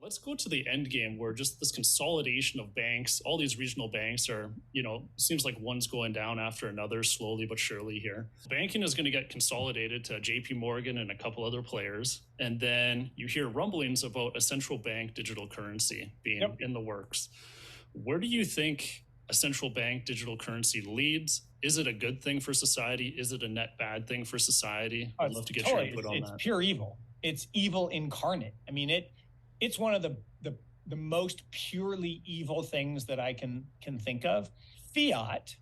Let's go to the end game where just this consolidation of banks, all these regional banks are, seems like one's going down after another slowly but surely here. Banking is going to get consolidated to JP Morgan and a couple other players. And then you hear rumblings about a central bank digital currency being in the works. Where do you think a central bank digital currency leads? Is it a good thing for society? Is it a net bad thing for society? I'd love to get your input on that. It's pure evil. It's evil incarnate. I mean, it's one of the most purely evil things that I can think of. Fiat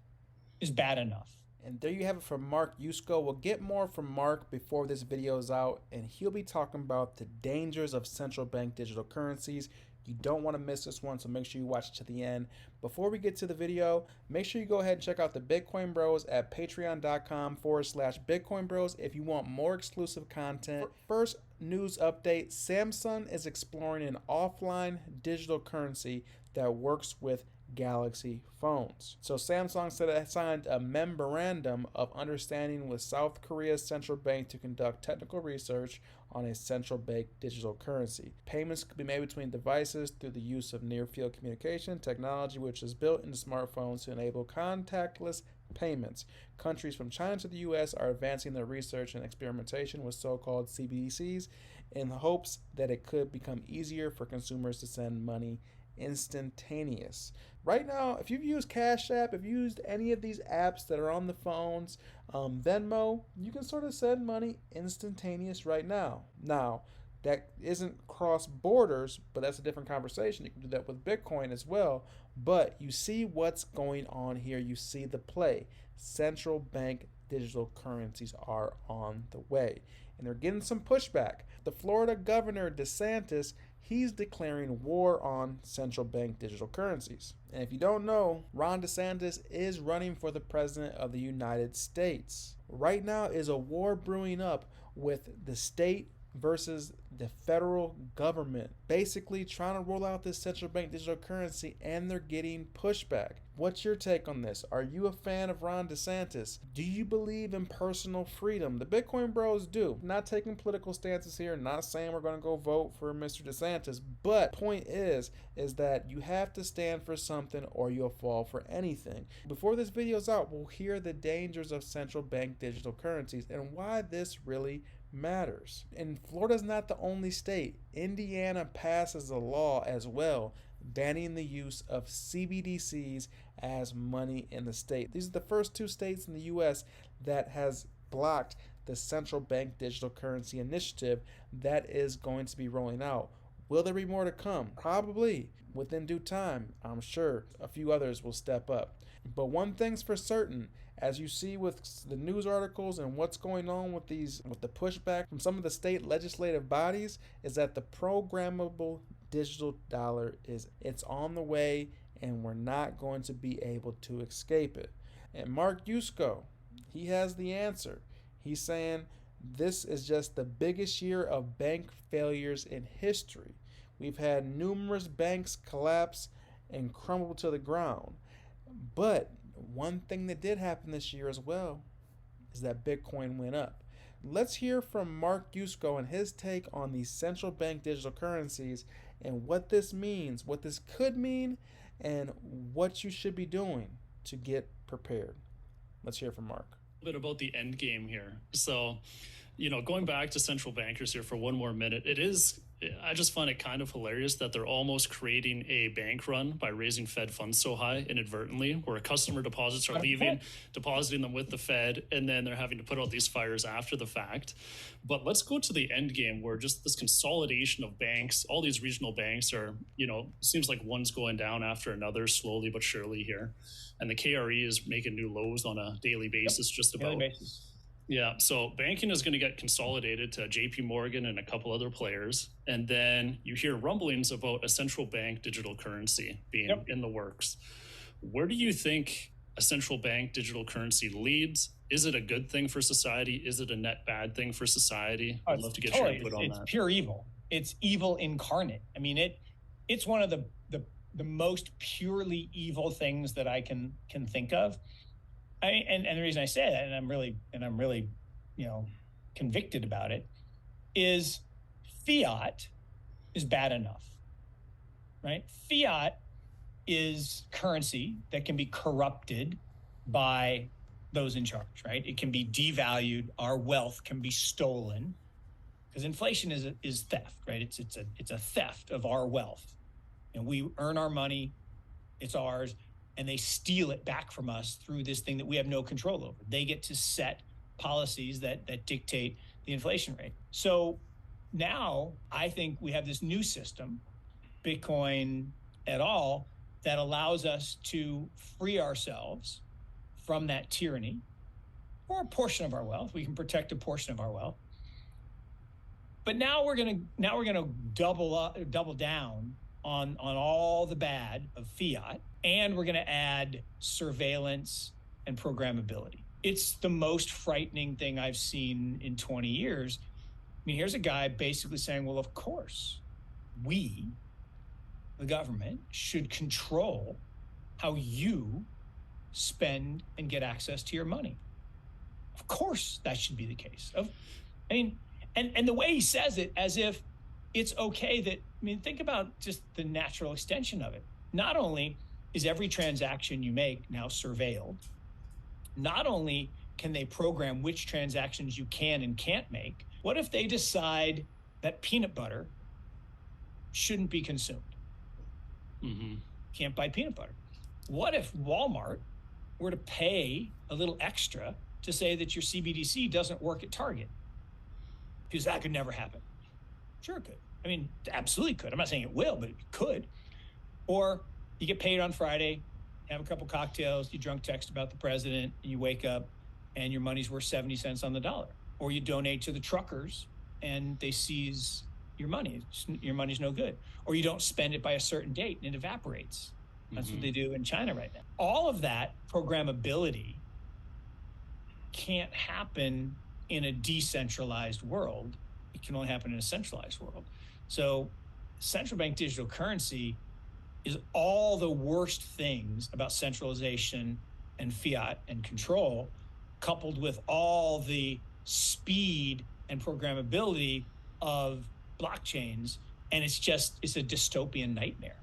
is bad enough. And there you have it from Mark YUSKO. We'll get more from Mark before this video is out, and he'll be talking about the dangers of central bank digital currencies. You don't want to miss this one, so make sure you watch it to the end. Before we get to the video, make sure you go ahead and check out the Bitcoin Bros at patreon.com/Bitcoin Bros if you want more exclusive content. First news update, Samsung is exploring an offline digital currency that works with Galaxy phones. So Samsung said it signed a memorandum of understanding with South Korea's central bank to conduct technical research on a central bank digital currency. Payments could be made between devices through the use of near-field communication technology, which is built into smartphones to enable contactless payments. Countries from China to the US are advancing their research and experimentation with so-called CBDCs in hopes that it could become easier for consumers to send money instantaneous. Right now, if you've used Cash App, if you've used any of these apps that are on the phones, Venmo, you can sort of send money instantaneous right now. Now, that isn't cross borders, but that's a different conversation. You can do that with Bitcoin as well. But you see what's going on here. You see the play. Central bank digital currencies are on the way, and they're getting some pushback. The Florida governor, DeSantis, he's declaring war on central bank digital currencies. And if you don't know, Ron DeSantis is running for the president of the United States. Right now is a war brewing up with the state versus the federal government, basically trying to roll out this central bank digital currency, and they're getting pushback. What's your take on this? Are you a fan of Ron DeSantis? Do you believe in personal freedom? The Bitcoin Bros do. Not taking political stances here, not saying we're going to go vote for Mr. DeSantis, but point is that you have to stand for something or you'll fall for anything. Before this video's out, we'll hear the dangers of central bank digital currencies and why this really matters. And Florida's not the only state. Indiana passes a law as well banning the use of CBDCs as money in the state. These are the first two states in the US that has blocked the central bank digital currency initiative that is going to be rolling out. Will there be more to come? Probably. Within due time, I'm sure a few others will step up. But one thing's for certain, as you see with the news articles and what's going on with the pushback from some of the state legislative bodies, is that the programmable digital dollar it's on the way, and we're not going to be able to escape it. And Mark YUSKO, he has the answer. He's saying this is just the biggest year of bank failures in history. We've had numerous banks collapse and crumble to the ground. But one thing that did happen this year as well is that Bitcoin went up. Let's hear from Mark YUSKO and his take on these central bank digital currencies and what this means, what this could mean, and what you should be doing to get prepared. Let's hear from Mark. A bit about the end game here. So, going back to central bankers here for one more minute, I just find it kind of hilarious that they're almost creating a bank run by raising Fed funds so high inadvertently, where customer deposits are leaving, depositing them with the Fed, and then they're having to put out these fires after the fact. But let's go to the end game where just this consolidation of banks, all these regional banks are, seems like one's going down after another slowly but surely here. And the KRE is making new lows on a daily basis, just about. Daily basis. Yeah, so banking is going to get consolidated to JP Morgan and a couple other players. And then you hear rumblings about a central bank digital currency being in the works. Where do you think a central bank digital currency leads? Is it a good thing for society? Is it a net bad thing for society? I'd love to get your input on that. It's pure evil. It's evil incarnate. I mean, it's one of the most purely evil things that I can think of. And the reason I say that, and I'm really, convicted about it, is fiat is bad enough. right? Fiat is currency that can be corrupted by those in charge, right? It can be devalued. Our wealth can be stolen because inflation is theft, right? It's a theft of our wealth, and we earn our money, it's ours, and they steal it back from us through this thing that we have no control over. They get to set policies that dictate the inflation rate. So now I think we have this new system, Bitcoin et al., that allows us to free ourselves from that tyranny, or a portion of our wealth. We can protect a portion of our wealth. But now we're gonna double down on all the bad of fiat, and we're gonna add surveillance and programmability. It's the most frightening thing I've seen in 20 years. I mean, here's a guy basically saying, well, of course, we, the government, should control how you spend and get access to your money. Of course, that should be the case. And the way he says it, as if it's okay that, I mean, think about just the natural extension of it. Not only is every transaction you make now surveilled, not only can they program which transactions you can and can't make, what if they decide that peanut butter shouldn't be consumed? Mm-hmm. Can't buy peanut butter. What if Walmart were to pay a little extra to say that your CBDC doesn't work at Target? Because that could never happen. Sure it could. I mean, absolutely could. I'm not saying it will, but it could. Or you get paid on Friday, have a couple cocktails, you drunk text about the president, and you wake up and your money's worth 70 cents on the dollar. Or you donate to the truckers and they seize your money. Your money's no good. Or you don't spend it by a certain date and it evaporates. That's what they do in China right now. All of that programmability can't happen in a decentralized world. It can only happen in a centralized world. So central bank digital currency is all the worst things about centralization and fiat and control, coupled with all the speed and programmability of blockchains. And it's a dystopian nightmare.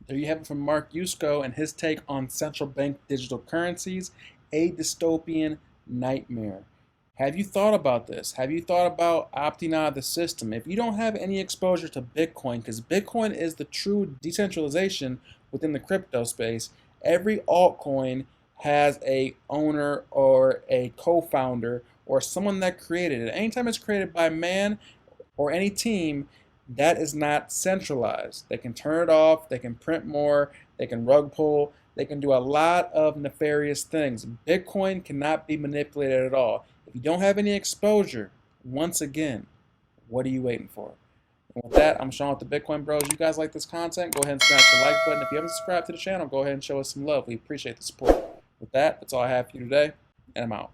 There you have it from Mark YUSKO and his take on central bank digital currencies, a dystopian nightmare. Have you thought about this? Have you thought about opting out of the system? If you don't have any exposure to Bitcoin, because Bitcoin is the true decentralization within the crypto space, every altcoin has a owner or a co-founder or someone that created it. Anytime it's created by man or any team, that is not centralized. They can turn it off, they can print more, they can rug pull, they can do a lot of nefarious things. Bitcoin cannot be manipulated at all. If you don't have any exposure, once again, what are you waiting for? And with that, I'm Sean with the Bitcoin Bros. You guys like this content? Go ahead and smash the like button. If you haven't subscribed to the channel, go ahead and show us some love. We appreciate the support. With that, that's all I have for you today, and I'm out.